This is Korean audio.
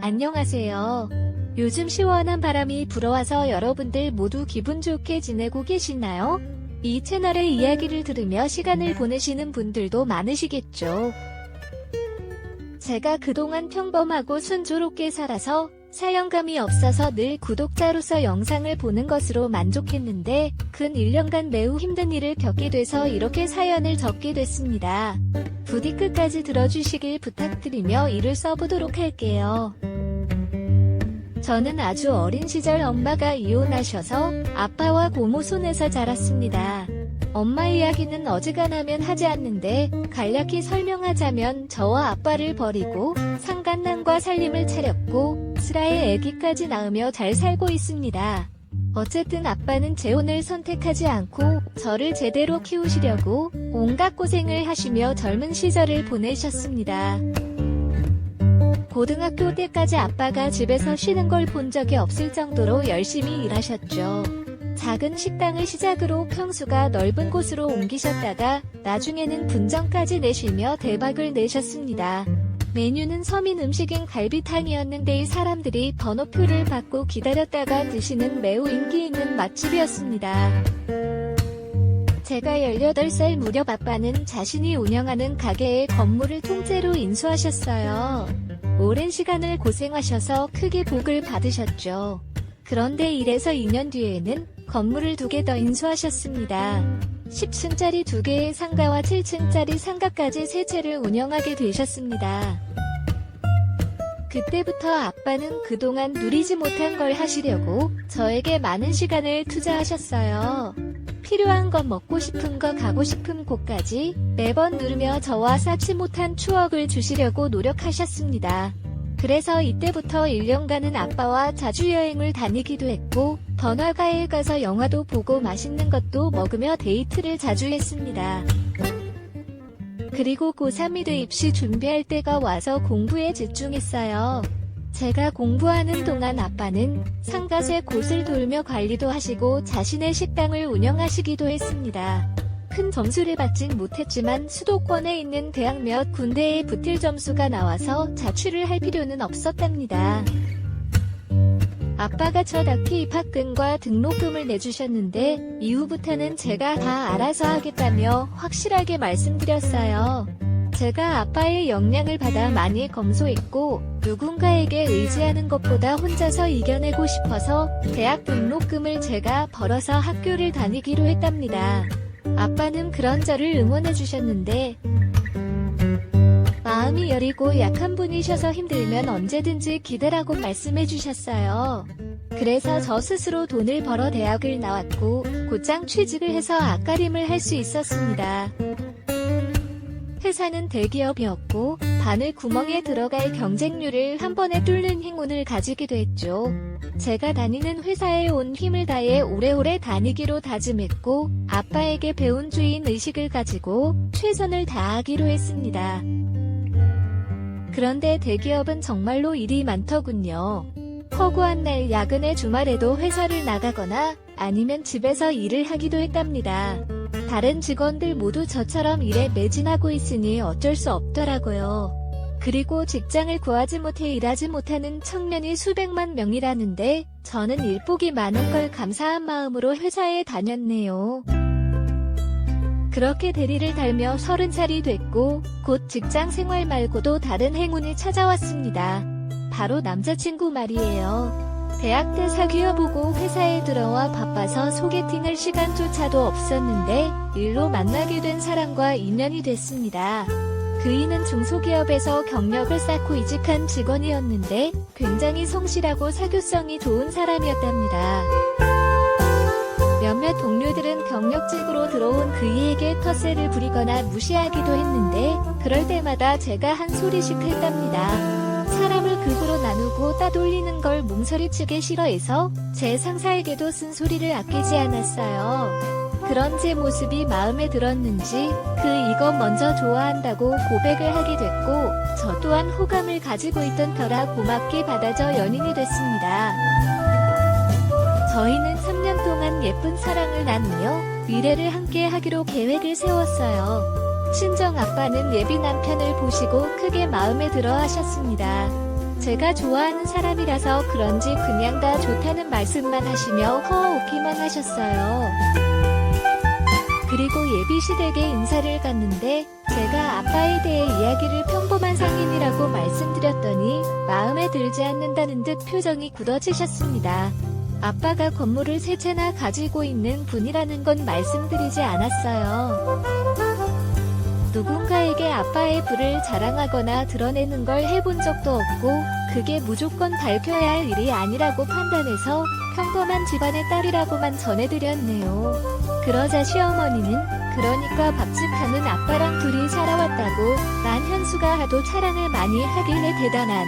안녕하세요. 요즘 시원한 바람이 불어와서 여러분들 모두 기분 좋게 지내고 계시나요? 이 채널의 이야기를 들으며 시간을 보내시는 분들도 많으시겠죠. 제가 그동안 평범하고 순조롭게 살아서 사연감이 없어서 늘 구독자로서 영상을 보는 것으로 만족했는데 근 1년간 매우 힘든 일을 겪게 돼서 이렇게 사연을 적게 됐습니다. 부디 끝까지 들어주시길 부탁드리며 일을 써보도록 할게요. 저는 아주 어린 시절 엄마가 이혼하셔서 아빠와 고모 손에서 자랐습니다. 엄마 이야기는 어지간하면 하지 않는데 간략히 설명하자면 저와 아빠를 버리고 상간남과 살림을 차렸고 슬아의 아기까지 낳으며 잘 살고 있습니다. 어쨌든 아빠는 재혼을 선택하지 않고 저를 제대로 키우시려고 온갖 고생을 하시며 젊은 시절을 보내셨습니다. 고등학교 때까지 아빠가 집에서 쉬는 걸 본 적이 없을 정도로 열심히 일하셨죠. 작은 식당을 시작으로 평수가 넓은 곳으로 옮기셨다가 나중에는 분점까지 내시며 대박을 내셨습니다. 메뉴는 서민 음식인 갈비탕이었는데 사람들이 번호표를 받고 기다렸다가 드시는 매우 인기 있는 맛집이었습니다. 제가 18살 무렵 아빠는 자신이 운영하는 가게의 건물을 통째로 인수하셨어요. 오랜 시간을 고생하셔서 크게 복을 받으셨죠. 그런데 1에서 2년 뒤에는 건물을 2개 더 인수하셨습니다. 10층짜리 2개의 상가와 7층짜리 상가까지 3채를 운영하게 되셨습니다. 그때부터 아빠는 그동안 누리지 못한 걸 하시려고 저에게 많은 시간을 투자하셨어요. 필요한 것, 먹고 싶은 거, 가고 싶은 곳까지 매번 누르며 저와 쌓지 못한 추억을 주시려고 노력하셨습니다. 그래서 이때부터 1년간은 아빠와 자주 여행을 다니기도 했고 번화가에 가서 영화도 보고 맛있는 것도 먹으며 데이트를 자주 했습니다. 그리고 고3이 돼 입시 준비할 때가 와서 공부에 집중했어요. 제가 공부하는 동안 아빠는 상가세 곳을 돌며 관리도 하시고 자신의 식당을 운영하시기도 했습니다. 큰 점수를 받진 못했지만 수도권에 있는 대학 몇 군데에 붙을 점수가 나와서 자취를 할 필요는 없었답니다. 아빠가 첫 학기 입학금과 등록금을 내주셨는데 이후부터는 제가 다 알아서 하겠다며 확실하게 말씀드렸어요. 제가 아빠의 영향을 받아 많이 검소했고 누군가에게 의지하는 것보다 혼자서 이겨내고 싶어서 대학 등록금을 제가 벌어서 학교를 다니기로 했답니다. 아빠는 그런 저를 응원해주셨는데 마음이 여리고 약한 분이셔서 힘들면 언제든지 기대라고 말씀해주셨어요. 그래서 저 스스로 돈을 벌어 대학을 나왔고 곧장 취직을 해서 앞가림을 할 수 있었습니다. 회사는 대기업이었고 바늘 구멍에 들어갈 경쟁률을 한 번에 뚫는 행운을 가지기도 했죠. 제가 다니는 회사에 온 힘을 다해 오래오래 다니기로 다짐했고 아빠에게 배운 주인 의식을 가지고 최선을 다하기로 했습니다. 그런데 대기업은 정말로 일이 많더군요. 허구한 날 야근의 주말에도 회사를 나가거나 아니면 집에서 일을 하기도 했답니다. 다른 직원들 모두 저처럼 일에 매진하고 있으니 어쩔 수 없더라고요. 그리고 직장을 구하지 못해 일하지 못하는 청년이 수백만 명이라는데 저는 일복이 많은 걸 감사한 마음으로 회사에 다녔네요. 그렇게 대리를 달며 30살이 됐고 곧 직장 생활 말고도 다른 행운이 찾아왔습니다. 바로 남자친구 말이에요. 대학 때 사귀어보고 회사에 들어와 바빠서 소개팅할 시간조차도 없었는데 일로 만나게 된 사람과 인연이 됐습니다. 그이는 중소기업에서 경력을 쌓고 이직한 직원이었는데 굉장히 성실하고 사교성이 좋은 사람이었답니다. 몇몇 동료들은 경력직으로 들어온 그이에게 텃세를 부리거나 무시하기도 했는데 그럴 때마다 제가 한 소리씩 했답니다. 사람을 극으로 나누고 따돌리는 걸 몸서리치기 싫어해서 제 상사에게도 쓴소리를 아끼지 않았어요. 그런 제 모습이 마음에 들었는지 이거 먼저 좋아한다고 고백을 하게 됐고 저 또한 호감을 가지고 있던 터라 고맙게 받아줘 연인이 됐습니다. 저희는 3년 동안 예쁜 사랑을 나누며 미래를 함께 하기로 계획을 세웠어요. 친정 아빠는 예비 남편을 보시고 크게 마음에 들어 하셨습니다. 제가 좋아하는 사람이라서 그런지 그냥 다 좋다는 말씀만 하시며 허어오기만 하셨어요. 그리고 예비시댁에 인사를 갔는데 제가 아빠에 대해 이야기를 평범한 상인이라고 말씀드렸더니 마음에 들지 않는다는 듯 표정이 굳어지셨습니다. 아빠가 건물을 3채나 가지고 있는 분이라는 건 말씀드리지 않았어요. 누군가에게 아빠의 부를 자랑하거나 드러내는 걸 해본 적도 없고 그게 무조건 밝혀야 할 일이 아니라고 판단해서 평범한 집안의 딸이라고만 전해드렸네요. 그러자 시어머니는 그러니까 밥집 가는 아빠랑 둘이 살아왔다고 난 현수가 하도 자랑을 많이 하길래 대단한